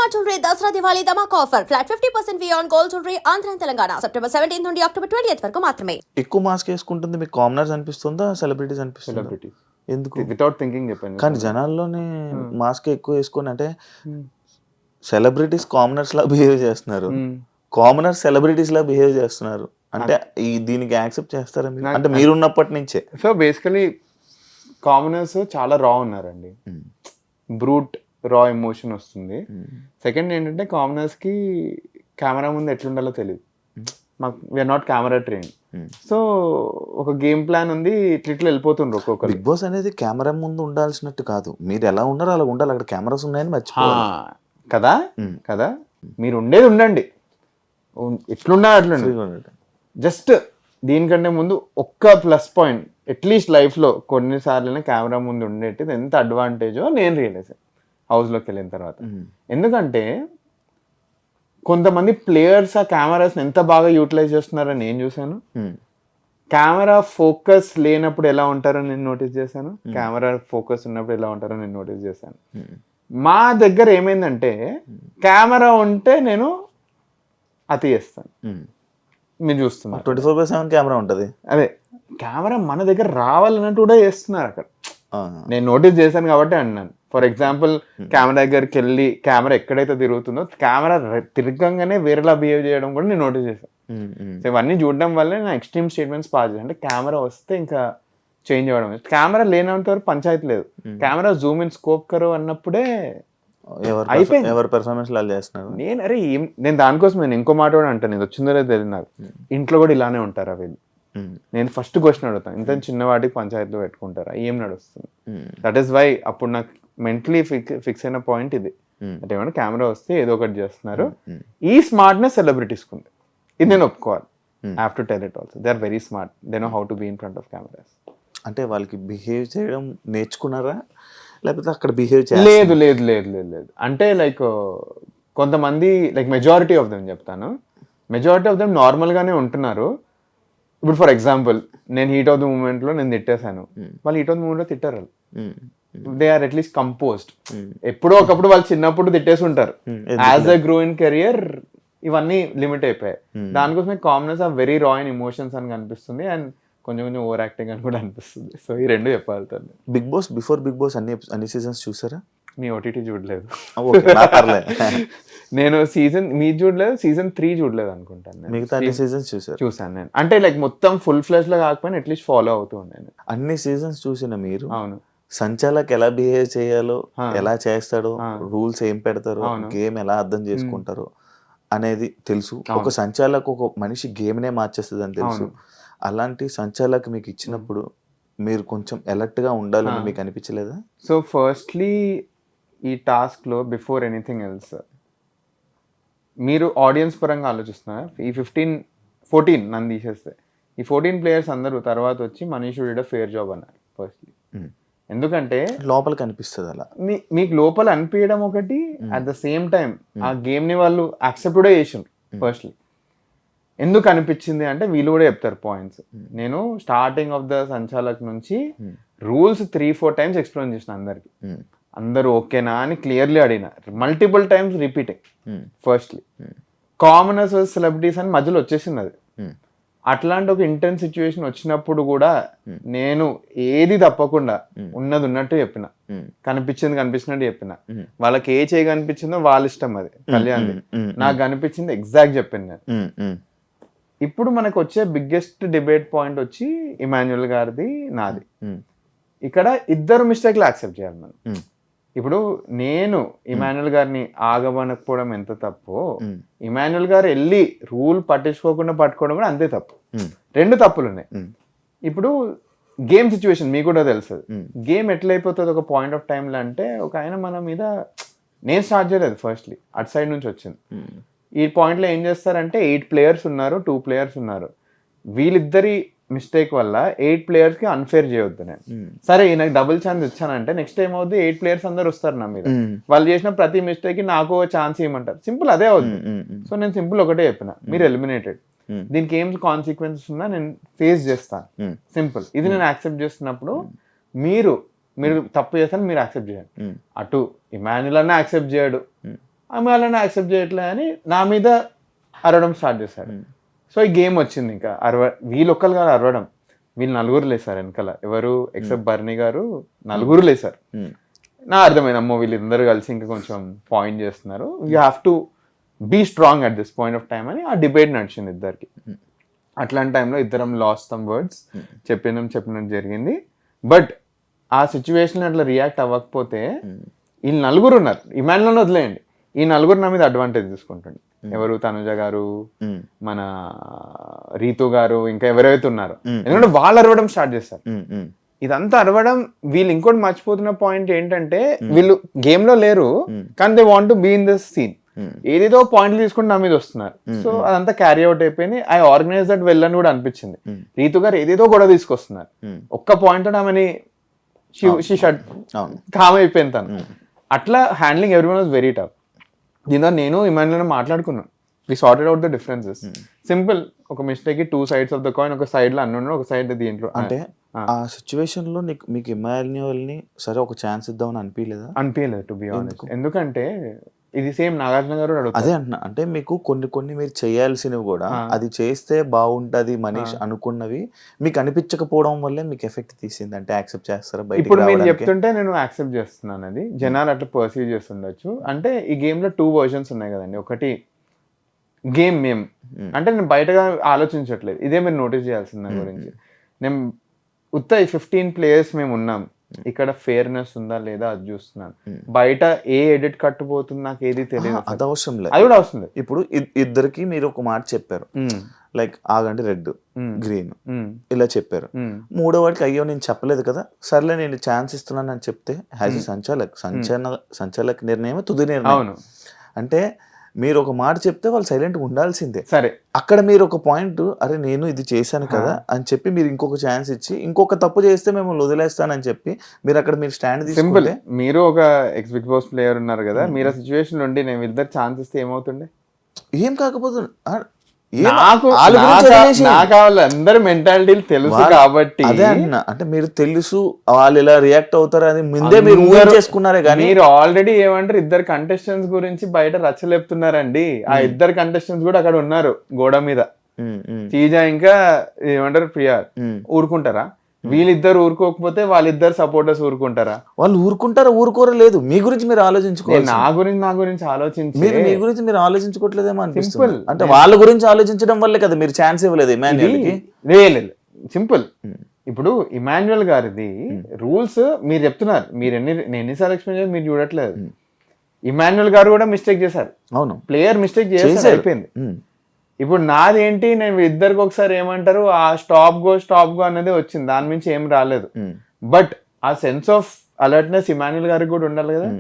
Shalimar Jewelry Dasra Diwali Dhamaka offer. Flat 50% fee on gold jewelry Andhra and Telangana. September 17th నుండి October 20th వరకు మాత్రమే. ఎక్కువ mask వేసుకుంటుంది మీకు commoners అనిపిస్తుందా సెలబ్రిటీస్ అనిపిస్తుందా? సెలబ్రిటీస్ ఎందుకు? వితౌట్ థింకింగ్ చెప్పాను. కానీ జనాల్లోనే మాస్క్ ఎక్కువ వేసుకొని అంటే సెలబ్రిటీస్ కామనర్స్ లా బిహేవ్ చేస్తున్నారు, కామనర్స్ సెలబ్రిటీస్ లా బిహేవ్ చేస్తున్నారు అంటే ఈ దీనికి యాక్సెప్ట్ చేస్తారా మీరు? అంటే మీరున్నప్పటి నుంచే. సో బేసికలీ కామనర్స్ చాలా రా ఉన్నారండి, బ్రూట్ రా ఎమోషన్ వస్తుంది. సెకండ్ ఏంటంటే కామనర్స్ కి కెమెరా ముందు ఎట్లుండాలో తెలియదు, మాకు we are not camera train. So ఒక గేమ్ ప్లాన్ ఉంది, ఇట్లా వెళ్ళిపోతుండ్రు ఒక్కొక్కరు. బిగ్ బాస్ అనేది కెమెరా ముందు ఉండాల్సినట్టు కాదు, మీరు ఎలా ఉన్నారో అలా ఉండాలి. అక్కడ కెమెరాస్ ఉన్నాయని మర్చిపోవాలి కదా. కదా మీరు ఉండేది ఉండండి, ఎట్లున్నా అట్లుండండి. జస్ట్ దీనికంటే ముందు ఒక్క ప్లస్ పాయింట్ అట్లీస్ట్ లైఫ్లో కొన్నిసార్లు కెమెరా ముందు ఉండేది ఎంత అడ్వాంటేజో నేను రియలైజ్ హౌస్లోకి వెళ్ళిన తర్వాత. ఎందుకంటే కొంతమంది ప్లేయర్స్ ఆ కెమెరాస్ని ఎంత బాగా యూటిలైజ్ చేస్తున్నారని నేను చూశాను. కెమెరా ఫోకస్ లేనప్పుడు ఎలా ఉంటారో నేను నోటీస్ చేశాను, కెమెరా ఫోకస్ ఉన్నప్పుడు ఎలా ఉంటారో నేను నోటీస్ చేశాను. మా దగ్గర ఏమైందంటే కెమెరా ఉంటే నేను అతి చేస్తాను, మీరు చూస్తున్నారు 24/7 కెమెరా ఉంటుంది. అదే కెమెరా మన దగ్గర రావాలన్నట్టు కూడా చేస్తున్నారు అక్కడ. నేను నోటీస్ చేశాను కాబట్టి అన్నాను. ఫర్ ఎగ్జాంపుల్ కెమెరా దగ్గరికి వెళ్ళి కెమెరా ఎక్కడైతే తిరుగుతుందో కెమెరా తిరగంగానే వేరేలా బిహేవ్ చేయడం కూడా నేను నోటీస్ చేశాను. సో ఇవన్నీ చూడడం వల్లే నా ఎక్స్ట్రీమ్ స్టేట్మెంట్స్ పాస్ చేశాను. అంటే కెమెరా వస్తే ఇంకా చేంజ్ అవ్వడం, కెమెరా లేనంత వరకు పంచాయతీ లేదు. కెమెరా జూమ్ ఇన్ స్కోప్ కరో అన్నప్పుడే అయిపోయింది. ఎవరు పెర్ఫార్మెన్స్ లాగా చేస్తున్నారు. నేను దానికోసం నేను ఇంకో మాట కూడా అంటాను, ఇది వచ్చిందో లేదో తెలియదు నాకు. ఇంట్లో కూడా ఇలానే ఉంటారా వీళ్ళు? నేను ఫస్ట్ క్వశ్చన్ అడుగుతాను, ఇంత చిన్న వాటికి పంచాయతీలో పెట్టుకుంటారా, ఏం నడుస్తుంది? దట్ ఈస్ వై అప్పుడు నాకు మెంటలీ ఫిక్స్ అయిన పాయింట్ ఇది. అంటే ఏమన్నా కెమెరా వస్తే ఏదో ఒకటి చేస్తున్నారు. ఈ స్మార్ట్నెస్ సెలబ్రిటీస్ ఉంది, ఇది నేను ఒప్పుకోవాలి. I have to tell it also, they are very smart, they know how to be in front of cameras. అంటే వాళ్ళకి బిహేవ్ చేయడం నేర్చుకున్నారా లేకపోతే అక్కడ బిహేవ్ చేయాలి? లేదు లేదు లేదు లేదు లేదు అంటే లైక్ కొంతమంది లైక్ మెజారిటీ ఆఫ్ దెమ్ చెప్తాను, మెజారిటీ ఆఫ్ దెమ్ నార్మల్గానే ఉంటున్నారు. ఇప్పుడు ఫర్ ఎగ్జాంపుల్ నేను హీట్ ఆఫ్ ద మూమెంట్లో నేను తిట్టేశాను, వాళ్ళు హీట్ ఆఫ్ ద మూమెంట్లో తిట్టారు. They are at least composed. ఎప్పుడో ఒకప్పుడు వాళ్ళు చిన్నప్పుడు తిట్టేసి ఉంటారు. As a grow in career ఇవన్నీ లిమిట్ అయిపోయాయి. దానికోసమే commoners are very raw in emotions అని కనిపిస్తుంది, అండ్ కొంచెం కొంచెం ఓవర్ యాక్టింగ్ అని కూడా అనిపిస్తుంది. సో ఈ రెండు చెప్పాలి. Bigg Boss before Bigg Boss అన్ని సీజన్స్ చూసారా? మీ ఓటీటీ చూడలేదు, నేను మీరు చూడలేదు, సీజన్ 3 చూడలేదు అనుకుంటాను. మిగతా అన్ని సీజన్స్ చూసాను నేను. అంటే లైక్ మొత్తం ఫుల్ ఫ్లెష్ లో కాకపోయినా అట్లీస్ట్ ఫాలో అవుతూ ఉన్నాను. అన్ని సీజన్స్ చూసిన మీరు అవును సంచాలక్ ఎలా బిహేవ్ చేయాలో, ఎలా చేస్తాడో, రూల్స్ ఏం పెడతారో, గేమ్ ఎలా అర్థం చేసుకుంటారో అనేది తెలుసు. ఒక సంచాలక్ ఒక మనిషి గేమ్ నే మార్చేస్తుంది అని తెలుసు. అలాంటి సంచాలక్ మీకు ఇచ్చినప్పుడు మీరు కొంచెం అలర్ట్ గా ఉండాలని మీకు అనిపించలేదా? సో ఫస్ట్లీ ఈ టాస్క్ లో బిఫోర్ ఎనీథింగ్ ఎల్స్ మీరు ఆడియన్స్ పరంగా ఆలోచిస్తున్నారు. ఈ 14 నన్ను తీసేస్తే ఈ 14 ప్లేయర్స్ అందరూ తర్వాత వచ్చి Manish should did a fair job అన్నారు ఫస్ట్లీ. ఎందుకంటే లోపల కనిపిస్తుంది అలా, మీకు లోపల అనిపించడం ఒకటి, అట్ ద సేమ్ టైం ఆ గేమ్ ని వాళ్ళు యాక్సెప్ట్ కూడా చేసిండ్రు. ఫస్ట్లీ ఎందుకు అనిపించింది అంటే వీళ్ళు కూడా చెప్తారు పాయింట్స్. నేను స్టార్టింగ్ ఆఫ్ ద సంచాలక్ నుంచి రూల్స్ 3-4 టైమ్స్ ఎక్స్ప్లెయిన్ చేసిన అందరికి, అందరూ ఓకేనా అని క్లియర్లీ అడిగిన, multiple times repeating. Firstly commoners celebrities అని మధ్యలో వచ్చేసింది అది. అట్లాంటి ఒక ఇంటెన్స్ సిచ్యువేషన్ వచ్చినప్పుడు కూడా నేను ఏది తప్పకుండా ఉన్నది ఉన్నట్టు చెప్పిన, కనిపించినట్టు చెప్పిన. వాళ్ళకి ఏ చేయి కనిపించిందో వాళ్ళ ఇష్టం, అది కళ్యాణ్. నాకు కనిపించింది ఎగ్జాక్ట్ చెప్పాను నేను. ఇప్పుడు మనకు వచ్చే బిగ్గెస్ట్ డిబేట్ పాయింట్ వచ్చి ఇమాన్యుయల్ గారిది నాది. ఇక్కడ ఇద్దరు మిస్టేక్లు యాక్సెప్ట్ చేయాలి మనం. ఇప్పుడు నేను ఇమాన్యుయల్ గారిని ఆగమనకపోవడం ఎంత తప్పు, ఇమాన్యుయల్ గారు వెళ్ళి రూల్ పట్టించుకోకుండా పట్టుకోవడం కూడా అంతే తప్పు. రెండు తప్పులు ఉన్నాయి. ఇప్పుడు గేమ్ సిచ్యువేషన్ మీకు కూడా తెలుసు, గేమ్ ఎట్లయిపోతుంది ఒక పాయింట్ ఆఫ్ టైంలో అంటే, ఒక ఆయన మన మీద, నేను స్టార్ట్ చేయలేదు ఫస్ట్లీ, అటు సైడ్ నుంచి వచ్చింది. ఈ పాయింట్లో ఏం చేస్తారంటే 8 ప్లేయర్స్ ఉన్నారు, 2 ప్లేయర్స్ ఉన్నారు. వీళ్ళిద్దరి మిస్టేక్ వల్ల 8 ప్లేయర్స్ కి అన్ఫేర్ చేయొద్దు. నేను సరే నాకు డబుల్ ఛాన్స్ ఇచ్చానంటే నెక్స్ట్ టైం అవుద్ది 8 ప్లేయర్స్ అందరు వస్తారు నా మీద, వాళ్ళు చేసిన ప్రతి మిస్టేక్ కి నాకు ఛాన్స్ ఇవ్వమంటారు. సింపుల్ అదే అవుద్ది. సో నేను సింపుల్ ఒకటే చెప్పిన, మీరు ఎలిమినేటెడ్, దీనికి ఏం కాన్సిక్వెన్సెస్ ఉన్నా నేను ఫేస్ చేస్తాను. సింపుల్. ఇది నేను యాక్సెప్ట్ చేస్తున్నప్పుడు మీరు తప్పు చేస్తాను, మీరు యాక్సెప్ట్ చేయండి. అటు ఇమాన్యుయల్ అన్న యాక్సెప్ట్ చేయడు, ఆమె వాళ్ళని యాక్సెప్ట్ చేయట్లే అని నా మీద అరవడం స్టార్ట్ చేశాడు. సో ఈ గేమ్ వచ్చింది, ఇంకా వీళ్ళు ఒక్కరు కాదు అరవడం, వీళ్ళు నలుగురు లేసారు వెనకాల, ఎవరు ఎక్సెప్ట్ బర్నీ గారు నలుగురు లేసారు. నా అర్థమైంది, అమ్మో వీళ్ళందరూ కలిసి ఇంకా కొంచెం పాయింట్ చేస్తున్నారు, you have to be strong at this point of time అని ఆ డిబేట్ నడిచింది ఇద్దరికి. అట్లాంటి టైంలో ఇద్దరం లాస్ట్ సమ్ వర్డ్స్, చెప్పినట్టు జరిగింది. బట్ ఆ సిచ్యువేషన్ అట్లా రియాక్ట్ అవ్వకపోతే వీళ్ళు నలుగురు ఉన్నారు, ఇమాన్యుల్ని వదిలేయండి, ఈ నలుగురు నా మీద అడ్వాంటేజ్ తీసుకుంటుండే. ఎవరు, తనుజ గారు, మన రీతు గారు, ఇంకా ఎవరైతే ఉన్నారో, ఎందుకంటే వాళ్ళు అరవడం స్టార్ట్ చేస్తారు. ఇదంతా అరవడం, వీళ్ళు ఇంకోటి మర్చిపోతున్న పాయింట్ ఏంటంటే వీళ్ళు గేమ్ లో లేరు కానీ they want to be in this scene. ఏదేదో పాయింట్లు తీసుకుని నా మీద వస్తున్నారు. సో అదంతా క్యారీ అవుట్ అయిపోయింది. ఐ ఆర్గనైజ్ దట్ వెల్ అని కూడా అనిపించింది. రీతు గారు ఏదేదో గొడవ తీసుకొస్తున్నారు, ఒక్క పాయింట్ ఆమెని కామ్ అయిపోయింది తను. అట్లా handling everyone was very tough. దీనిలో నేను ఇమాన్యుల్ మాట్లాడుకున్నాను, we sorted out the differences. Simple, ఒక మిస్టేక్ కి 2 sides ఆఫ్ ద కాయిన్, ఒక సైడ్ లో అన్న ఒక సైడ్ దీంట్లో. అంటే ఆ సిచ్యువేషన్ లో మీకు ఇమాన్యుల్ ని సరే ఒక ఛాన్స్ ఇద్దామని అనిపించలేదు టు బి ఆనెస్ట్. ఎందుకంటే ఇది సేమ్ నాగార్జున గారు అదే అంటున్నా, అంటే మీకు కొన్ని మీరు చేయాల్సినవి కూడా అది చేస్తే బాగుంటది మనీష్ అనుకున్నవి మీకు అనిపించకపోవడం వల్లే మీకు ఎఫెక్ట్ తీసింది. అంటే యాక్సెప్ట్ చేస్తారా? ఇప్పుడు మీరు చెప్తుంటే నేను యాక్సెప్ట్ చేస్తున్నాను, అది జనాలు అట్లా పర్సీవ్ చేస్తుండొచ్చు. అంటే ఈ గేమ్ లో 2 versions ఉన్నాయి కదండి. ఒకటి గేమ్ మేము, అంటే నేను బయటగా ఆలోచించట్లేదు, ఇదే మీరు నోటీస్ చేయాల్సింది నా గురించి. నేను ఉత్త 15 players మేము ఉన్నాం, ఇక్కడ ఫేర్నెస్ ఉందా లేదా అది చూస్తున్నాను. బయట ఏ ఎడిట్ కట్టుపోతుంది నాకు ఏది తెలియదు, అది అవసరం లేదు, అది కూడా అవసరం లేదు. ఇప్పుడు ఇద్దరికి మీరు ఒక మాట చెప్పారు, లైక్ ఆగండి రెడ్ గ్రీన్ ఇలా చెప్పారు. మూడో వాడికి అయ్యో నేను చెప్పలేదు కదా, సర్లే నేను ఛాన్స్ ఇస్తున్నాను అని చెప్తే యాజ్ సంచాలక్ నిర్ణయం తుది నిర్ణయం. అంటే మీరు ఒక మాట చెప్తే వాళ్ళు సైలెంట్ గా ఉండాల్సిందే. సరే, అక్కడ మీరు ఒక పాయింట్, అరే నేను ఇది చేశాను కదా అని చెప్పి మీరు ఇంకొక ఛాన్స్ ఇచ్చి ఇంకొక తప్పు చేస్తే మేము వదిలేస్తానని చెప్పి మీరు అక్కడ మీరు స్టాండ్ తీసుకుంటే, మీరు ఒక ఎక్స్ బిగ్ బాస్ ప్లేయర్ ఉన్నారు కదా, మీరు ఆ సిచ్యువేషన్ నుండి నేను ఇద్దరు ఛాన్స్ ఇస్తే ఏమవుతుండే? ఏం కాకపోతుంది, అందరి మెంటాలిటీలు తెలుసు కాబట్టి. అదే అన్న, అంటే మీరు తెలుసు వాళ్ళు ఇలా రియాక్ట్ అవుతారు అని ముందే మీరు ఊహించేసుకున్నారే కానీ మీరు ఆల్రెడీ ఏమంటారు, ఇద్దరు కంటెస్టెంట్స్ గురించి బయట రచ్చలేపుతున్నారండి. ఆ ఇద్దరు కంటెస్టెంట్స్ కూడా అక్కడ ఉన్నారు గోడ మీద, చీజా ఇంకా ఏమంటారు ప్రియా. ఊరుకుంటారా? వీళ్ళిద్దరు ఊరుకోకపోతే వాళ్ళిద్దరు సపోర్టర్స్ ఊరుకుంటారా? వాళ్ళు ఊరుకోరా లేదు, మీ గురించి మీరు ఆలోచించుకోవాలి. నా గురించి ఆలోచించి మీ గురించి మీరు ఆలోచించుకోవట్లేదేమో అనిపిస్తుంది. అంటే వాళ్ళ గురించి ఆలోచించడం వల్లే కదా మీరు ఛాన్స్ ఇవ్వలేదు ఇమాన్యుయల్ కి. లేదు, సింపుల్. ఇప్పుడు ఇమాన్యుయల్ గారిది రూల్స్ మీరు చెప్తున్నారు, మీరు నేను ఎన్నిసార్లు ఎక్స్ప్లెయిన్ చేసి మీరు చూడట్లేదు. ఇమాన్యుయల్ గారు కూడా మిస్టేక్ చేశారు. అవును, ప్లేయర్ మిస్టేక్ చేసి అయిపోయింది. ఇప్పుడు నాదేంటి, నేను ఇద్దరికి ఒకసారి ఏమంటారు ఆ స్టాప్ గో అనేది వచ్చింది, దాని నుంచి ఏం రాలేదు. బట్ ఆ సెన్స్ ఆఫ్ అలర్ట్నెస్ ఇమాన్యుయల్ గారికి కూడా ఉండాలి కదా,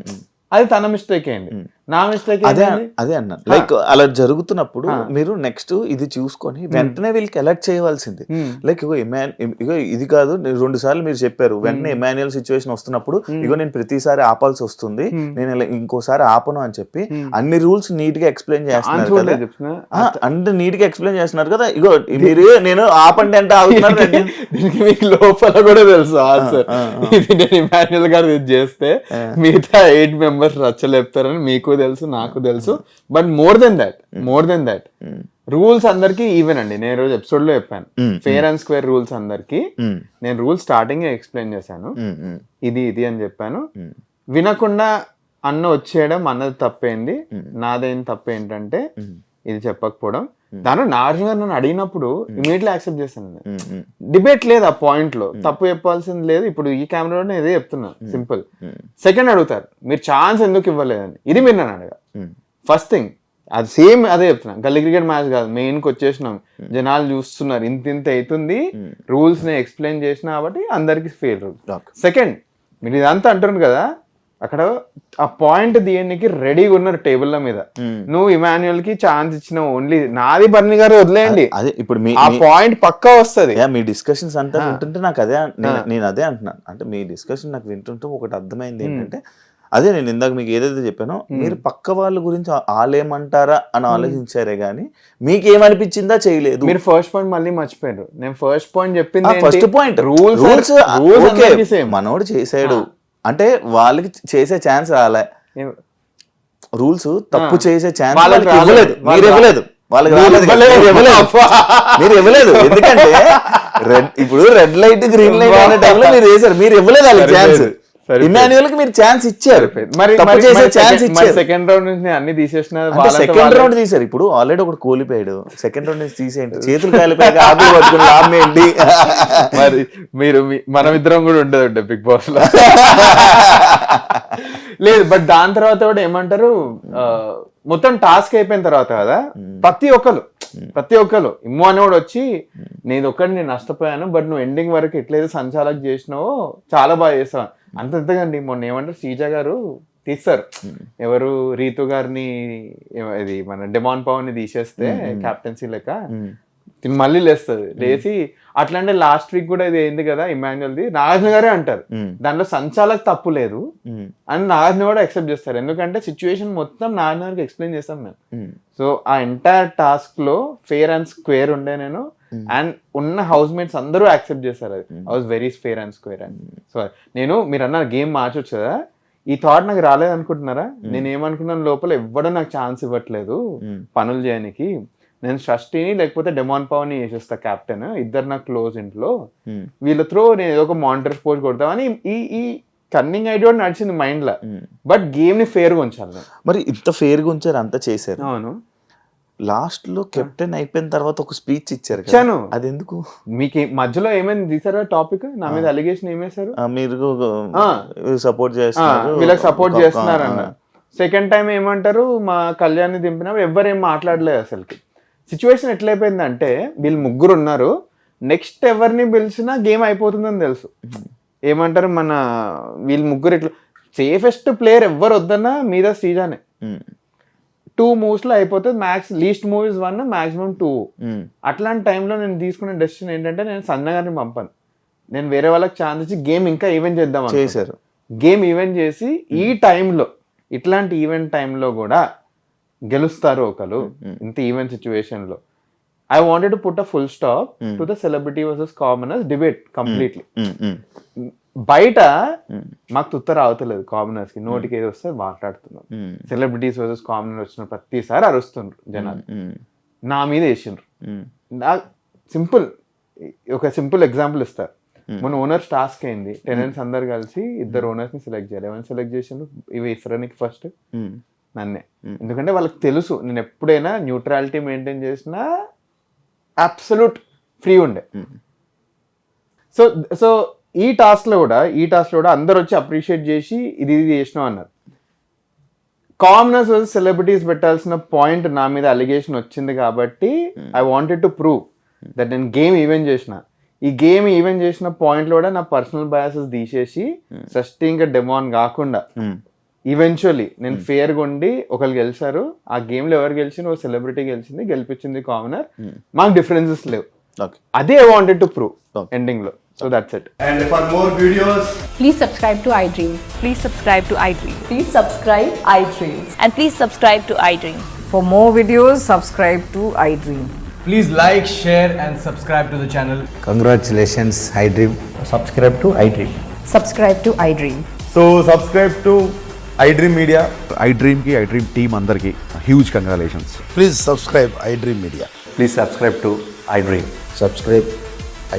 అది తన మిస్టేక్ అయింది. నా మిస్టేక్ అదే అన్న, లైక్ అలా జరుగుతున్నప్పుడు మీరు నెక్స్ట్ ఇది చూసుకొని వెంటనే వీళ్ళకి అలర్ట్ చేయవలసింది. లైక్ ఇగో ఇది కాదు, 2 సార్లు మీరు చెప్పారు, వెంటనే ఇమాన్యుయల్ సిచ్యువేషన్ వస్తున్నప్పుడు ఇగో నేను ప్రతిసారి ఆపాల్సి వస్తుంది, నేను ఇంకోసారి ఆపను అని చెప్పి అన్ని రూల్స్ నీట్ గా ఎక్స్ప్లెయిన్ చేస్తున్నారు కదా, అంటే నీట్ గా ఎక్స్ప్లెయిన్ చేస్తున్నారు కదా. ఇగో మీరు నేను ఆపండి అంటే ఆగుతున్నారు. దీనికి మీకు లోపల కూడా తెలుసు ఆన్సర్, ఇది నేను ఇమాన్యుయల్ గారు ఇది చేస్తే మిగతా 8 members రచ్చలేపుతారని మీకు తెలుసు, నాకు తెలుసు. But more than that rules అందరికి ఈవెన్ అండి. నేను రోజు ఎపిసోడ్ లో చెప్పాను, ఫేర్ అండ్ స్క్వేర్ రూల్స్ అందరికి. నేను రూల్స్ స్టార్టింగ్ ఎక్స్ప్లెయిన్ చేశాను, ఇది అని చెప్పాను. వినకుండా అన్న వచ్చేయడం అన్నది తప్పేంది, నాదేం తప్పేంటంటే ఇది చెప్పకపోవడం. దాని నాగార్జున గారు నన్ను అడిగినప్పుడు ఇమీడియట్లీ యాక్సెప్ట్ చేశాను. డిబేట్ లేదు ఆ పాయింట్ లో, తప్పు చెప్పాల్సింది లేదు. ఇప్పుడు ఈ కెమెరాలో ఇదే చెప్తున్నా, సింపుల్. సెకండ్ అడుగుతారు మీరు ఛాన్స్ ఎందుకు ఇవ్వలేదని, ఇది మీరు నన్ను అడగా. ఫస్ట్ థింగ్ అది సేమ్ అదే చెప్తున్నా, గల్లీ క్రికెట్ మ్యాచ్ కాదు, మెయిన్ కి వచ్చేసినాం, జనాలు చూస్తున్నారు, ఇంత అవుతుంది, రూల్స్ ని ఎక్స్ప్లెయిన్ చేసిన కాబట్టి అందరికి ఫెయిల్ రూల్. సెకండ్, మీరు ఇదంతా అంటున్నారు కదా, అక్కడ ఆ పాయింట్ తీయడానికి రెడీగా ఉన్నారు టేబుల్ మీద. నువ్వు ఇమాన్యుయల్ కి ఛాన్స్ ఇచ్చిన, ఓన్లీ నాది బర్నీ గారు వదిలేయండి, అదే ఇప్పుడు ఆ పాయింట్ పక్కా వస్తుంది. మీ డిస్కషన్స్ అంతా వింటుంటే నాకు అదే నేను అదే అంటున్నాను. అంటే మీ డిస్కషన్ నాకు వింటుంటే ఒకటి అర్థమైంది ఏంటంటే, అదే నేను ఇందాక మీకు ఏదైతే చెప్పానో, మీరు పక్క వాళ్ళ గురించి వాళ్ళేమంటారా అని ఆలోచించారే గానీ మీకు ఏమనిపించిందా చేయలేదు. మీరు ఫస్ట్ పాయింట్ మళ్ళీ మర్చిపోయారు. నేను ఫస్ట్ పాయింట్ చెప్పింది ఫస్ట్ పాయింట్ రూల్స్ మనోడు చేసాడు అంటే వాళ్ళకి చేసే ఛాన్స్ రాలే. రూల్స్ తప్పు చేసే ఛాన్స్ వాళ్ళకి వాళ్ళకి ఇవ్వలేదు, మీరు ఇవ్వలేదు, వాళ్ళకి రాలేదు, మీరు ఇవ్వలేదు. ఎందుకంటే ఇప్పుడు రెడ్ లైట్ గ్రీన్ లైట్ అనే టైంలో మీరు వేసారు, మీరు ఇవ్వలేదు వాళ్ళకి ఛాన్స్. ఇమాన్యుయల్ కి మీరు ఛాన్స్ ఇచ్చారు, తప్పు చేసే ఛాన్స్ ఇచ్చారు. సెకండ్ రౌండ్ నుంచి అన్ని తీసేసిన సెకండ్ రౌండ్ తీసారు. ఇప్పుడు ఆల్రెడీ ఒకటి కోల్పోయాడు, సెకండ్ రౌండ్ నుంచి తీసేయండి, చేతులు కాలిపోయాక ఆపి పట్టుకుని లాభం ఏంటి? మరి మీరు మనం ఇద్దరం కూడా ఉండదు బిగ్ బాస్ లో. లేదు, బట్ దాని తర్వాత కూడా ఏమంటారు, మొత్తం టాస్క్ అయిపోయిన తర్వాత కదా ప్రతి ఒక్కరు ఇమ్మో అని కూడా వచ్చి నేను ఒక్కడిని నష్టపోయాను, బట్ నువ్వు ఎండింగ్ వరకు ఎట్లయితే సంచాలక్ చేసినావో చాలా బాగా చేస్తావు అంతేగాండి. మొన్న ఏమంటారు శ్రీజ గారు తీస్తారు, ఎవరు రీతు గారిని ఇది మన డెమాన్ పవన్ ని తీసేస్తే కెప్టెన్సీ లెక్క మళ్ళీ లేస్తుంది, లేచి అట్లా అంటే లాస్ట్ వీక్ కూడా ఇది ఏంది కదా ఇమాన్యుయల్ది, నాగార్జున గారే అంటారు దాంట్లో సంచాలక్ తప్పు లేదు అని నాగార్జున కూడా యాక్సెప్ట్ చేస్తారు. ఎందుకంటే సిచ్యువేషన్ మొత్తం నాగార్జున గారికి ఎక్స్ప్లెయిన్ చేస్తాం మేము. సో ఆ ఎంటైర్ టాస్క్ లో ఫేర్ అండ్ స్క్వేర్ ఉండే నేను, అండ్ ఉన్న హౌస్ మేట్స్ అందరూ యాక్సెప్ట్ చేస్తారు అది I was very fair and square అని. సో నేను మీరు అన్న గేమ్ మార్చొచ్చు కదా, ఈ థాట్ నాకు రాలేదు అనుకుంటున్నారా? నేను ఏమనుకున్నాను, లోపల ఎవ్వడో నాకు ఛాన్స్ ఇవ్వట్లేదు పనులు చేయడానికి, నేను షష్టిని లేకపోతే డెమాన్ పవన్ ని చేసేస్తా కెప్టెన్, ఇద్దరు నాకు క్లోజ్ ఇంట్లో, వీళ్ళ త్రో నేను ఏదో ఒక మానిటర్ పోస్ట్ కొడతామని ఈ కన్నింగ్ ఐడియా నడిచింది మైండ్ లో. బట్ గేమ్ ని ఫేర్ గా ఉంచాలి. మరి ఇంత ఫేర్ గా ఉంచారు, అంతా చేశారు. అవును, లాస్ట్ లో కెప్టెన్ అయిపోయిన తర్వాత ఒక స్పీచ్ ఇచ్చారు, అది ఎందుకు? మీకు మధ్యలో ఏమైంది తీసారా టాపిక్, నా మీద అలిగేషన్ ఏమేశారు, మీరు సపోర్ట్ చేస్తున్నారు, వీళ్ళకి సపోర్ట్ చేస్తున్నారు అన్న. సెకండ్ టైం ఏమంటారు, మా కళ్యాణ్ని దింపినప్పుడు ఎవ్వరేం మాట్లాడలేదు. అసలుకి సిచ్యువేషన్ ఎట్లయిపోయిందంటే వీళ్ళు ముగ్గురు ఉన్నారు, నెక్స్ట్ ఎవరిని పిలిచినా గేమ్ అయిపోతుందని తెలుసు. ఏమంటారు మన వీళ్ళు ముగ్గురు ఇట్లా సేఫెస్ట్ ప్లేయర్ ఎవ్వరు వద్దన్నా మీద శ్రీజానే. 2 moves లో అయిపోతుంది, max least move is 1, maximum 2. అట్లాంటి టైంలో నేను తీసుకునే డెసిషన్ ఏంటంటే నేను సన్నగారిని పంపాను, నేను వేరే వాళ్ళకి ఛాన్స్ ఇచ్చి గేమ్ ఇంకా ఈవెంట్ చేద్దాం చేశారు. గేమ్ ఈవెంట్ చేసి ఈ టైంలో ఇట్లాంటి ఈవెంట్ టైంలో కూడా గెలుస్తారు ఒకరు ఇంత ఈవెంట్ సిచ్యువేషన్ లో. I wanted to put a full stop to the celebrity versus commoners debate completely. బయట మాకు తుత్త రావట్లేదు, కామనర్స్ కి నోటికి ఏది వస్తే మాట్లాడుతున్నాం, సెలబ్రిటీస్ వర్సెస్ కామనర్ వచ్చిన ప్రతిసారి అరుస్తుండ్రు జనాలు, నా మీద వేసిండ్రు. ఒక సింపుల్ ఎగ్జాంపుల్ ఇస్తారు, మన ఓనర్స్ టాస్క్ అయింది, టెనెంట్స్ అందరు కలిసి 2 owners ని సెలెక్ట్ చేయాలి. ఎవరిని సెలెక్ట్ చేసిండ్రు, ఇవి ఇస్రానికి ఫస్ట్ నన్నే. ఎందుకంటే వాళ్ళకి తెలుసు నేను ఎప్పుడైనా న్యూట్రాలిటీ మెయింటైన్ చేసినా అబ్సల్యూట్ ఫ్రీ ఉండే. సో ఈ టాస్క్ లో కూడా అందరు వచ్చి అప్రిషియేట్ చేసి ఇది చేసినావు అన్నారు. కామనర్స్ సెలబ్రిటీస్ పెట్టాల్సిన పాయింట్ నా మీద అలిగేషన్ వచ్చింది కాబట్టి I wanted to prove that నేను గేమ్ ఈవెంట్ చేసిన. ఈ గేమ్ ఈవెంట్ చేసిన పాయింట్ లో కూడా నా పర్సనల్ బయాసెస్ తీసేసి సస్టి ఇంకా డెమాన్ కాకుండా ఈవెన్చువల్లీ నేను ఫేర్ గా ఉండి ఒకరు గెలిచారు. ఆ గేమ్ లో ఎవరు గెలిచింది, ఒక సెలబ్రిటీ గెలిచింది, గెలిపించింది కామనర్, మాకు డిఫరెన్సెస్ లేవు. అదే I wanted to prove ending లో. So that's it. And for more videos, please subscribe to iDream. Please subscribe to iDream. Please subscribe iDream. And please subscribe to iDream. For more videos, subscribe to iDream. please like, share and subscribe to the channel. Congratulations, iDream. Subscribe to iDream. Subscribe to iDream. So subscribe to iDream Media. iDream ki iDream team andarki huge congratulations. Please subscribe iDream Media. Please subscribe to iDream. Subscribe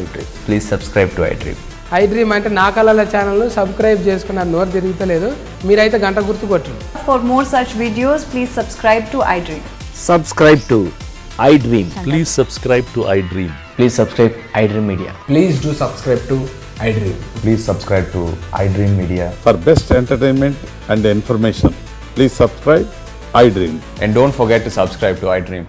iDream. Please subscribe to iDream. iDream అంటే నా కళల channel subscribe చేసుకున్న నోరు తిరుగుతలేదు, మీరైతే గంట గుర్తు కొట్టండి. For more such videos, please subscribe to iDream. Subscribe to iDream. Please subscribe to iDream. Please subscribe iDream Media. Please do subscribe to iDream. Please subscribe to iDream Media. For best entertainment and information, please subscribe iDream. And don't forget to subscribe to iDream.